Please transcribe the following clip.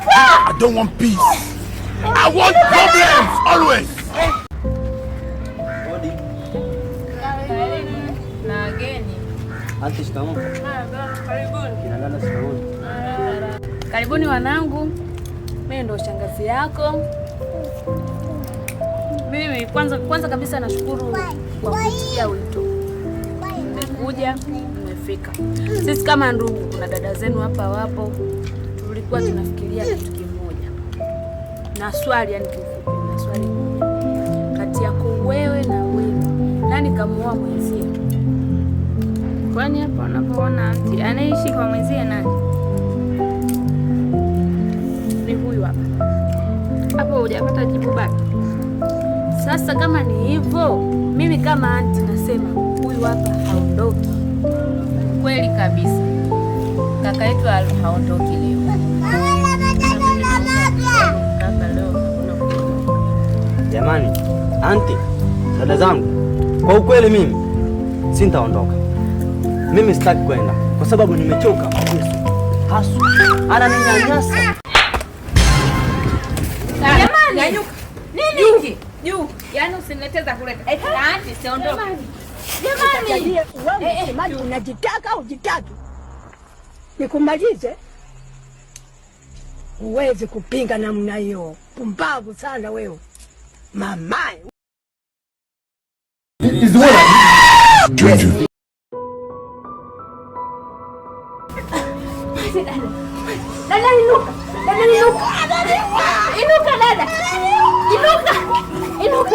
I don't want peace. I want problems always. Na geni. Auntie, shikamoo. Karibuni. Karibuni wanangu. Mimi ndo shangazi yako. Mimi kwanza kabisa nashukuru kwa kuitikia wito. Mmekuja, mmefika. Sisi kama ndugu, kuna dada zenu hapa wapo. Tulikuwa tunafikiria kitu kimoja. Na swali yani kifupi, na swali moja. Kati yako wewe na wewe, nani kamuoa mwenzie? Kwani hapa unapoona auntie anaishi kwa mwenzie nani? Ni huyu hapa. Hapo hujapata jibu bado. Sasa kama ni hivyo, mimi kama auntie nasema huyu hapa haondoki. Kweli kabisa. Kaka yetu haondoki leo. Kaka leo Jamani, auntie, dada zangu, kwa ukweli mimi sintaondoka. Mimi sitaki kwenda kwa sababu nimechoka. Hasu ananinyanyasa. Jamani, nyanyuka. Nini hiki? Juu. Yaani usinileteza kuleta. Auntie siondoke. Jamani, wewe msemaji unajitaka au jitaki? Nikumalize? Uweze kupinga namna hiyo. Pumbavu sana wewe. Mamae. Dada inuka. Dada inuka. Inuka dada. Inuka. Inuka.